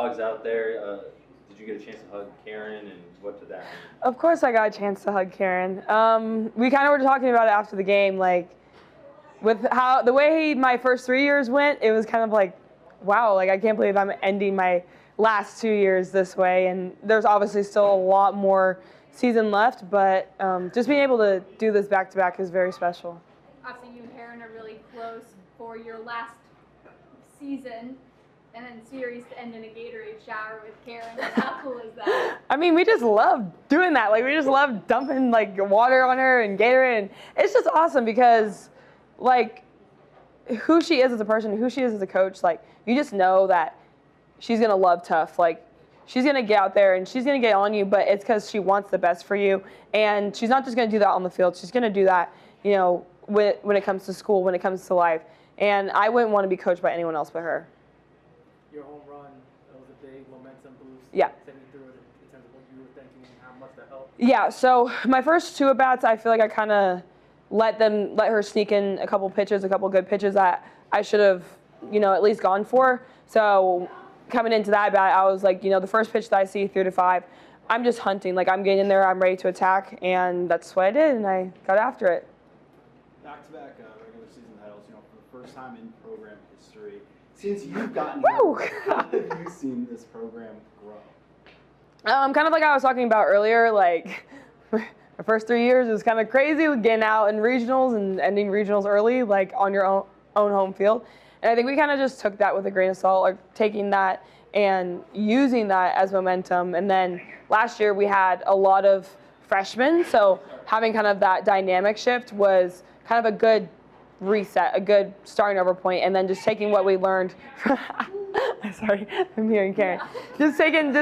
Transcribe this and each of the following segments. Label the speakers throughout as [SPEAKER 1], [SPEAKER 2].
[SPEAKER 1] hugs out there. Did you get a chance to hug Karen, and what did that mean?
[SPEAKER 2] Of course I got a chance to hug Karen. We kind of were talking about it after the game, like with how the way my first 3 years went, it was kind of like, wow, like I can't believe I'm ending my last 2 years this way. And there's obviously still a lot more season left, but just being able to do this back-to-back is very special.
[SPEAKER 3] Obviously, you and Karen are really close for your last season and then series to end in a Gatorade shower with Karen. How cool is that?
[SPEAKER 2] I mean, we just love doing that. Like, we just love dumping, like, water on her and Gatorade. And it's just awesome because, like, who she is as a person, who she is as a coach, like, you just know that she's going to love tough. Like, she's going to get out there and she's going to get on you, but it's because she wants the best for you. And she's not just going to do that on the field. She's going to do that, you know, when it comes to school, when it comes to life. And I wouldn't want to be coached by anyone else but her.
[SPEAKER 4] Your home run, that was a big momentum boost.
[SPEAKER 2] Yeah.
[SPEAKER 4] Take me through it in terms of what you were thinking and how much that helped.
[SPEAKER 2] Yeah, so my first two at-bats, I feel like I kind of let her sneak in a couple pitches, a couple good pitches that I should have, you know, at least gone for. So coming into that bat, I was like, you know, the first pitch that I see 3 to 5, I'm just hunting. Like, I'm getting in there, I'm ready to attack, and that's what I did, and I got after it.
[SPEAKER 5] Back-to-back regular season titles, you know, for the first time in program history. Since you've gotten here, how have you seen this program grow?
[SPEAKER 2] Kind of like I was talking about earlier, like the first 3 years was kind of crazy, getting out in regionals and ending regionals early, like on your own home field. And I think we kind of just took that with a grain of salt, like taking that and using that as momentum. And then last year we had a lot of freshmen, so having kind of that dynamic shift was kind of a good reset, a good starting over point, and then just taking what we learned. Sorry, I'm hearing Karen. Just taking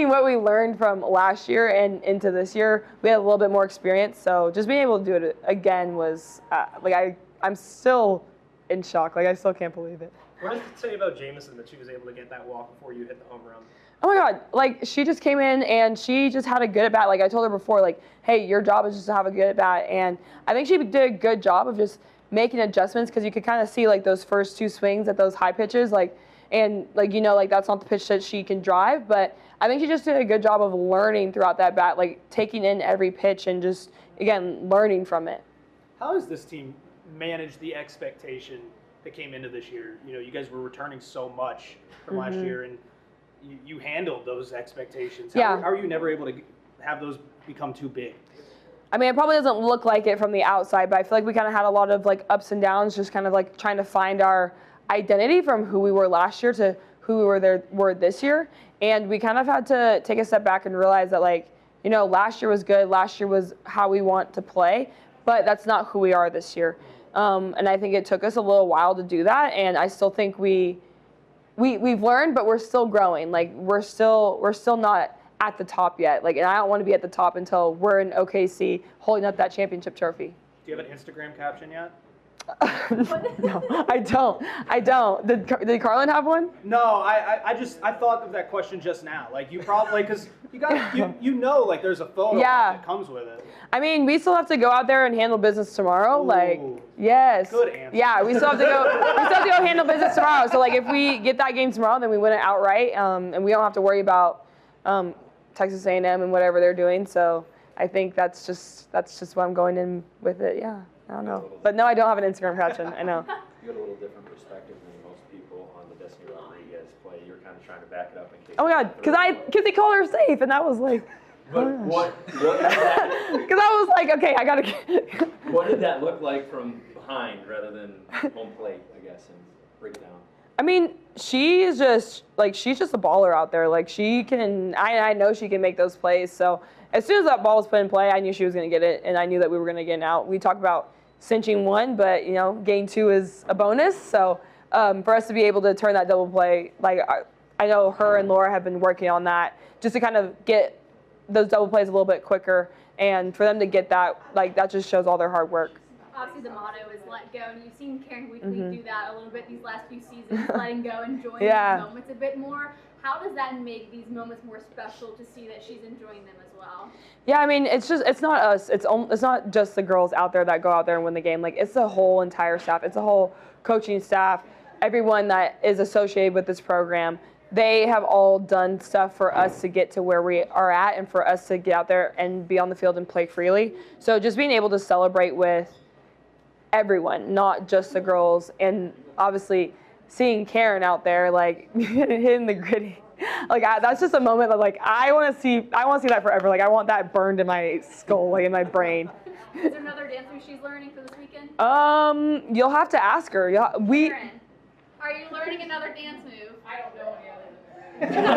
[SPEAKER 2] what we learned from last year and into this year. We had a little bit more experience, so just being able to do it again was I'm still in shock. Like, I still can't believe it.
[SPEAKER 6] What does it say about Jameson that she was able to get that walk before you hit the home run?
[SPEAKER 2] Oh my God, like, she just came in and she just had a good at bat. Like I told her before, like, hey, your job is just to have a good at bat. And I think she did a good job of just making adjustments, because you could kind of see like those first 2 swings at those high pitches, like, and like, you know, like that's not the pitch that she can drive. But I think she just did a good job of learning throughout that bat, like taking in every pitch and just, again, learning from it.
[SPEAKER 6] How has this team managed the expectation that came into this year? You know, you guys were returning so much from last year, and you handled those expectations. How are you never able to have those become too big?
[SPEAKER 2] I mean, it probably doesn't look like it from the outside, but I feel like we kind of had a lot of like ups and downs, just kind of like trying to find our identity from who we were last year to who we were this year. And we kind of had to take a step back and realize that, like, you know, last year was good. Last year was how we want to play, but that's not who we are this year. And I think it took us a little while to do that. And I still think we've learned, but we're still growing. Like, we're still not at the top yet. Like, and I don't want to be at the top until we're in OKC holding up that championship trophy.
[SPEAKER 6] Do you have an Instagram caption yet?
[SPEAKER 2] No, I don't. Did Carlin have one?
[SPEAKER 6] No, I thought of that question just now. Like, you probably, because you know, like, there's a photo that comes with it.
[SPEAKER 2] I mean, we still have to go out there and handle business tomorrow.
[SPEAKER 6] Ooh,
[SPEAKER 2] like, yes.
[SPEAKER 6] Good answer.
[SPEAKER 2] Yeah, we still have to go handle business tomorrow. So like, if we get that game tomorrow, then we win it outright, and we don't have to worry about Texas A&M and whatever they're doing. So I think that's just what I'm going in with it. Yeah. I don't know. But no, I don't have an Instagram caption. I know.
[SPEAKER 1] You got a little different perspective than most people on the Destiny Rodriguez play. You're kind of trying to back it up in case.
[SPEAKER 2] Oh my God, because they called her safe, and that was like.
[SPEAKER 1] But what because
[SPEAKER 2] I was like, okay, I gotta.
[SPEAKER 1] What did that look like from behind rather than home plate, I guess, and break it down?
[SPEAKER 2] I mean, she's just a baller out there. Like, she can, I know she can make those plays. So as soon as that ball was put in play, I knew she was going to get it, and I knew that we were going to get it out. We talked about cinching 1, but, you know, getting 2 is a bonus. So for us to be able to turn that double play, like, I know her and Laura have been working on that just to kind of get those double plays a little bit quicker. And for them to get that, like, that just shows all their hard work.
[SPEAKER 3] Obviously, the motto is let go, and you've seen Karen Weekly do that a little bit these last few seasons, letting go, enjoying these moments a bit more. How does that make these moments more special to see that she's enjoying them as well? Yeah,
[SPEAKER 2] I mean, it's not us. It's not just the girls out there that go out there and win the game. Like, it's the whole entire staff. It's the whole coaching staff, everyone that is associated with this program. they have all done stuff for us to get to where we are at and for us to get out there and be on the field and play freely. So just being able to celebrate with everyone, not just the girls, and obviously seeing Karen out there like hitting the gritty, like that's just a moment that like I want to see that forever. Like I want that burned in my skull, like in my brain.
[SPEAKER 3] Is there another dance move she's learning for this weekend?
[SPEAKER 2] You'll have to ask her.
[SPEAKER 3] Karen, are you learning another dance move? I don't know any other.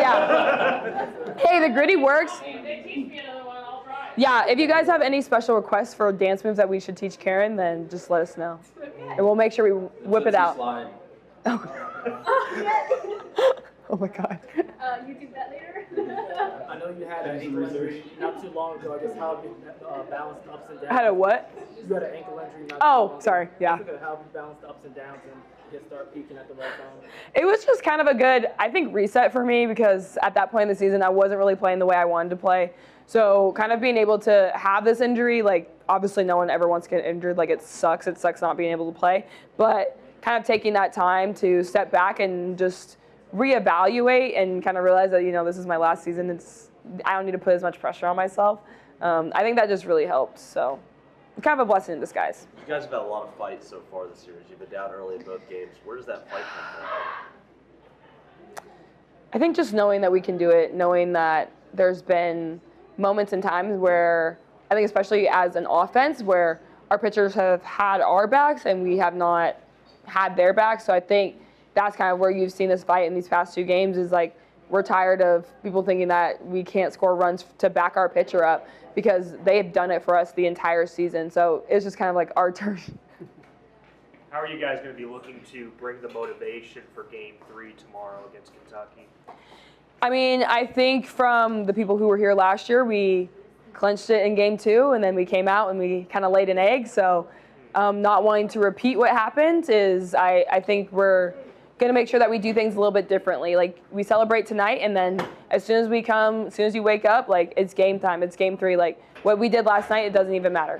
[SPEAKER 2] Yeah. Hey, the gritty works.
[SPEAKER 3] If they teach me another one, I'll try.
[SPEAKER 2] Yeah, if you guys have any special requests for dance moves that we should teach Karen, then just let us know.
[SPEAKER 3] Okay.
[SPEAKER 2] And we'll make sure we whip it out.
[SPEAKER 1] Slide.
[SPEAKER 2] Oh my God.
[SPEAKER 3] You do that later?
[SPEAKER 4] I know you had an ankle injury not too long ago. I guess how have you balanced the ups and downs?
[SPEAKER 2] I had a what?
[SPEAKER 4] You had an ankle injury not too
[SPEAKER 2] Oh,
[SPEAKER 4] long
[SPEAKER 2] sorry,
[SPEAKER 4] ago.
[SPEAKER 2] yeah.
[SPEAKER 4] How have you balanced the ups and downs and just start peaking at the right time?
[SPEAKER 2] It was just kind of a good, I think, reset for me because at that point in the season, I wasn't really playing the way I wanted to play. So kind of being able to have this injury, like obviously no one ever wants to get injured. Like it sucks not being able to play. But kind of taking that time to step back and just reevaluate and kind of realize that, this is my last season. I don't need to put as much pressure on myself. I think that just really helped. So kind of a blessing in disguise.
[SPEAKER 7] You guys have had a lot of fights so far this series. You've been down early in both games. Where does that fight come from?
[SPEAKER 2] I think just knowing that we can do it, knowing that there's been moments and times where I think especially as an offense where our pitchers have had our backs and we have not had their backs. So I think that's kind of where you've seen this fight in these past 2 games is like we're tired of people thinking that we can't score runs to back our pitcher up because they've done it for us the entire season. So it's just kind of like our turn.
[SPEAKER 6] How are you guys going to be looking to bring the motivation for Game 3 tomorrow against Kentucky?
[SPEAKER 2] I mean, I think from the people who were here last year, we clinched it in Game 2, and then we came out and we kind of laid an egg. So not wanting to repeat what happened is I think we're going to make sure that we do things a little bit differently. Like, we celebrate tonight, and then as soon as you wake up, like, it's game time. It's Game 3. Like, what we did last night, it doesn't even matter.